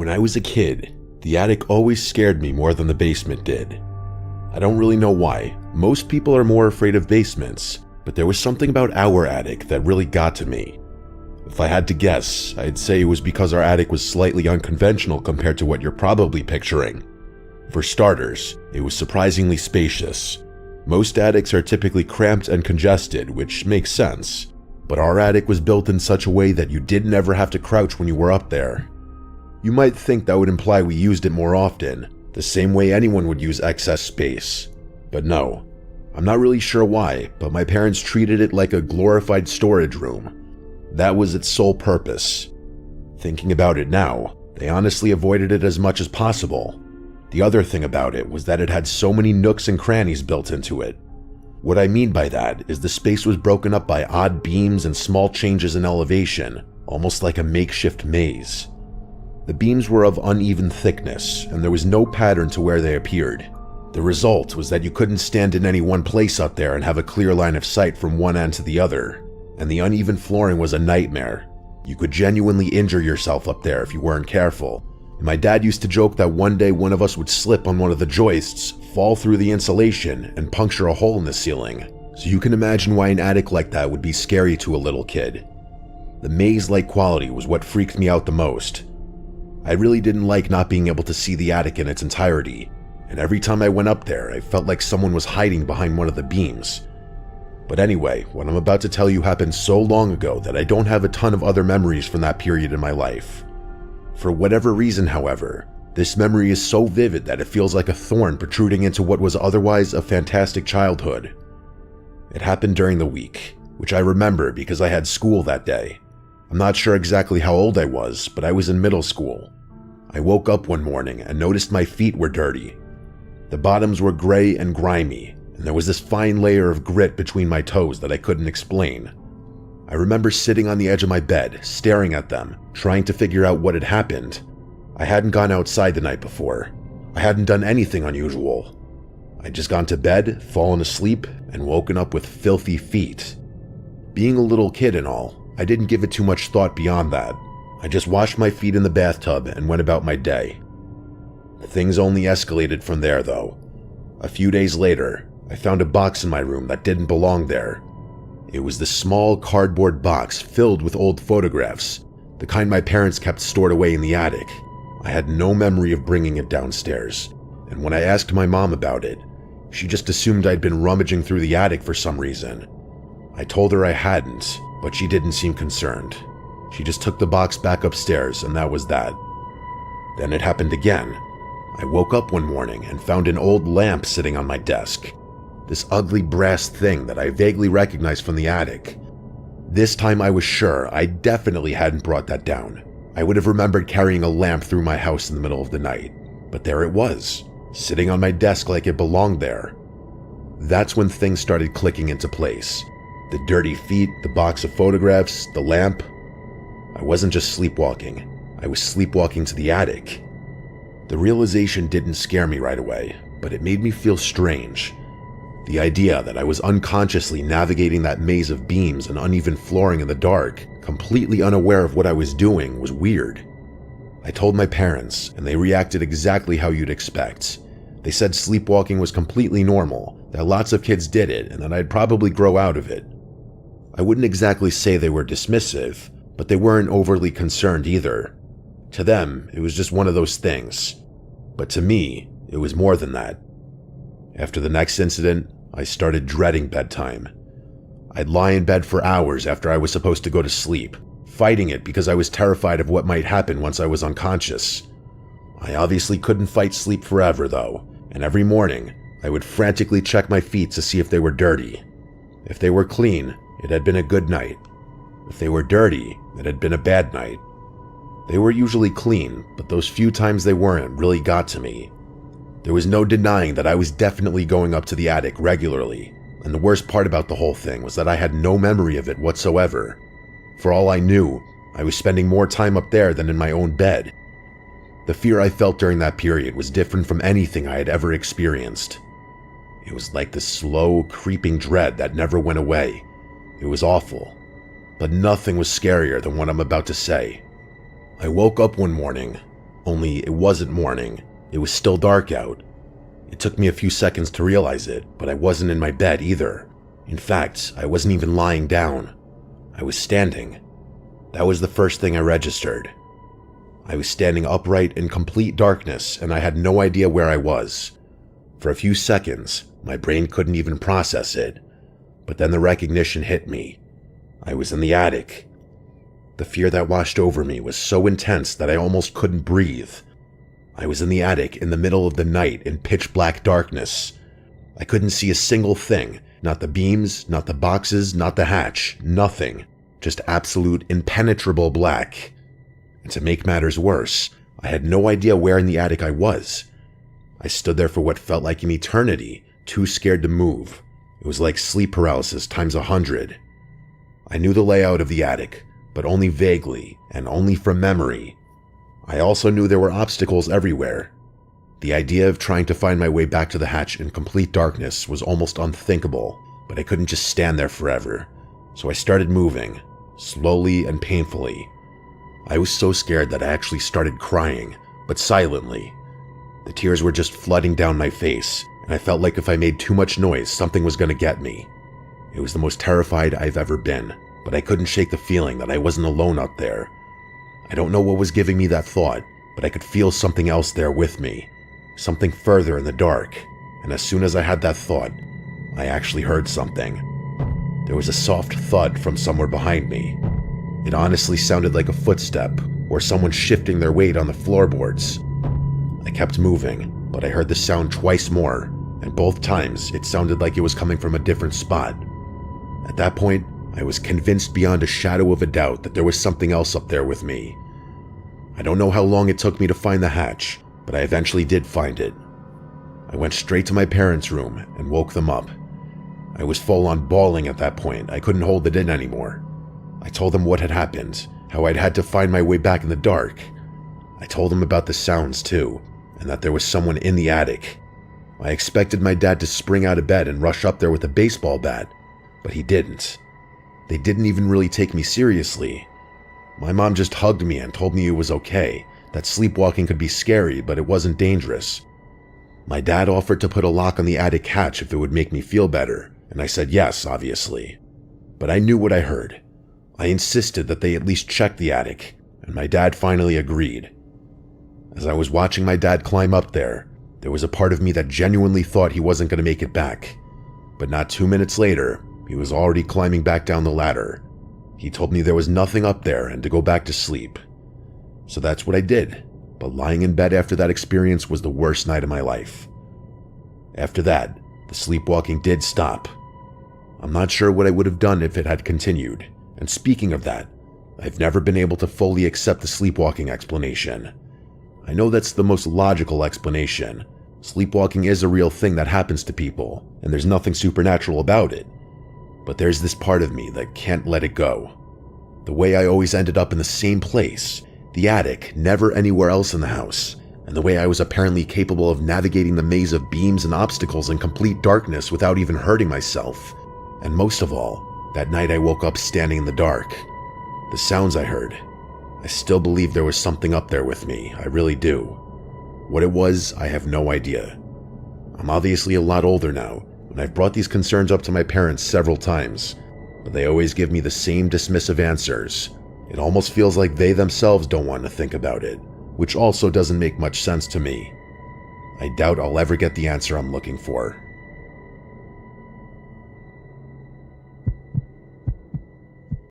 When I was a kid, the attic always scared me more than the basement did. I don't really know why. Most people are more afraid of basements, but there was something about our attic that really got to me. If I had to guess, I'd say it was because our attic was slightly unconventional compared to what you're probably picturing. For starters, it was surprisingly spacious. Most attics are typically cramped and congested, which makes sense, but our attic was built in such a way that you didn't ever have to crouch when you were up there. You might think that would imply we used it more often, the same way anyone would use excess space. But no. I'm not really sure why, but my parents treated it like a glorified storage room. That was its sole purpose. Thinking about it now, they honestly avoided it as much as possible. The other thing about it was that it had so many nooks and crannies built into it. What I mean by that is the space was broken up by odd beams and small changes in elevation, almost like a makeshift maze. The beams were of uneven thickness, and there was no pattern to where they appeared. The result was that you couldn't stand in any one place up there and have a clear line of sight from one end to the other, and the uneven flooring was a nightmare. You could genuinely injure yourself up there if you weren't careful. And my dad used to joke that one day one of us would slip on one of the joists, fall through the insulation, and puncture a hole in the ceiling. So you can imagine why an attic like that would be scary to a little kid. The maze-like quality was what freaked me out the most. I really didn't like not being able to see the attic in its entirety, and every time I went up there, I felt like someone was hiding behind one of the beams. But anyway, what I'm about to tell you happened so long ago that I don't have a ton of other memories from that period in my life. For whatever reason, however, this memory is so vivid that it feels like a thorn protruding into what was otherwise a fantastic childhood. It happened during the week, which I remember because I had school that day. I'm not sure exactly how old I was, but I was in middle school. I woke up one morning and noticed my feet were dirty. The bottoms were gray and grimy, and there was this fine layer of grit between my toes that I couldn't explain. I remember sitting on the edge of my bed, staring at them, trying to figure out what had happened. I hadn't gone outside the night before. I hadn't done anything unusual. I'd just gone to bed, fallen asleep, and woken up with filthy feet. Being a little kid and all, I didn't give it too much thought beyond that. I just washed my feet in the bathtub and went about my day. Things only escalated from there, though. A few days later, I found a box in my room that didn't belong there. It was this small cardboard box filled with old photographs, the kind my parents kept stored away in the attic. I had no memory of bringing it downstairs, and when I asked my mom about it, she just assumed I'd been rummaging through the attic for some reason. I told her I hadn't, but she didn't seem concerned. She just took the box back upstairs, and that was that. Then it happened again. I woke up one morning and found an old lamp sitting on my desk. This ugly brass thing that I vaguely recognized from the attic. This time I was sure I definitely hadn't brought that down. I would have remembered carrying a lamp through my house in the middle of the night. But there it was, sitting on my desk like it belonged there. That's when things started clicking into place. The dirty feet, the box of photographs, the lamp. I wasn't just sleepwalking. I was sleepwalking to the attic. The realization didn't scare me right away, but it made me feel strange. The idea that I was unconsciously navigating that maze of beams and uneven flooring in the dark, completely unaware of what I was doing, was weird. I told my parents, and they reacted exactly how you'd expect. They said sleepwalking was completely normal, that lots of kids did it, and that I'd probably grow out of it. I wouldn't exactly say they were dismissive, but they weren't overly concerned either. To them, it was just one of those things. But to me, it was more than that. After the next incident, I started dreading bedtime. I'd lie in bed for hours after I was supposed to go to sleep, fighting it because I was terrified of what might happen once I was unconscious. I obviously couldn't fight sleep forever, though, and every morning, I would frantically check my feet to see if they were dirty. If they were clean, it had been a good night. If they were dirty, it had been a bad night. They were usually clean, but those few times they weren't really got to me. There was no denying that I was definitely going up to the attic regularly, and the worst part about the whole thing was that I had no memory of it whatsoever. For all I knew, I was spending more time up there than in my own bed. The fear I felt during that period was different from anything I had ever experienced. It was like this slow, creeping dread that never went away. It was awful, but nothing was scarier than what I'm about to say. I woke up one morning, only it wasn't morning. It was still dark out. It took me a few seconds to realize it, but I wasn't in my bed either. In fact, I wasn't even lying down. I was standing. That was the first thing I registered. I was standing upright in complete darkness, and I had no idea where I was. For a few seconds, my brain couldn't even process it, but then the recognition hit me. I was in the attic. The fear that washed over me was so intense that I almost couldn't breathe. I was in the attic in the middle of the night in pitch black darkness. I couldn't see a single thing, not the beams, not the boxes, not the hatch, nothing. Just absolute impenetrable black. And to make matters worse, I had no idea where in the attic I was. I stood there for what felt like an eternity, too scared to move. It was like sleep paralysis times 100. I knew the layout of the attic, but only vaguely and only from memory. I also knew there were obstacles everywhere. The idea of trying to find my way back to the hatch in complete darkness was almost unthinkable, but I couldn't just stand there forever. So I started moving, slowly and painfully. I was so scared that I actually started crying, but silently. The tears were just flooding down my face, and I felt like if I made too much noise, something was going to get me. It was the most terrified I've ever been, but I couldn't shake the feeling that I wasn't alone up there. I don't know what was giving me that thought, but I could feel something else there with me. Something further in the dark, and as soon as I had that thought, I actually heard something. There was a soft thud from somewhere behind me. It honestly sounded like a footstep, or someone shifting their weight on the floorboards. I kept moving, but I heard the sound twice more, and both times it sounded like it was coming from a different spot. At that point, I was convinced beyond a shadow of a doubt that there was something else up there with me. I don't know how long it took me to find the hatch, but I eventually did find it. I went straight to my parents' room and woke them up. I was full on bawling at that point. I couldn't hold it in anymore. I told them what had happened, how I'd had to find my way back in the dark. I told them about the sounds too, and that there was someone in the attic. I expected my dad to spring out of bed and rush up there with a baseball bat, but he didn't. They didn't even really take me seriously. My mom just hugged me and told me it was okay, that sleepwalking could be scary, but it wasn't dangerous. My dad offered to put a lock on the attic hatch if it would make me feel better, and I said yes, obviously. But I knew what I heard. I insisted that they at least check the attic, and my dad finally agreed. As I was watching my dad climb up there was a part of me that genuinely thought he wasn't going to make it back. But not 2 minutes later, he was already climbing back down the ladder. He told me there was nothing up there and to go back to sleep. So that's what I did, but lying in bed after that experience was the worst night of my life. After that, the sleepwalking did stop. I'm not sure what I would have done if it had continued, and speaking of that, I've never been able to fully accept the sleepwalking explanation. I know that's the most logical explanation. Sleepwalking is a real thing that happens to people, and there's nothing supernatural about it. But there's this part of me that can't let it go. The way I always ended up in the same place, the attic, never anywhere else in the house, and the way I was apparently capable of navigating the maze of beams and obstacles in complete darkness without even hurting myself. And most of all, that night I woke up standing in the dark. The sounds I heard, I still believe there was something up there with me, I really do. What it was, I have no idea. I'm obviously a lot older now, and I've brought these concerns up to my parents several times, but they always give me the same dismissive answers. It almost feels like they themselves don't want to think about it, which also doesn't make much sense to me. I doubt I'll ever get the answer I'm looking for.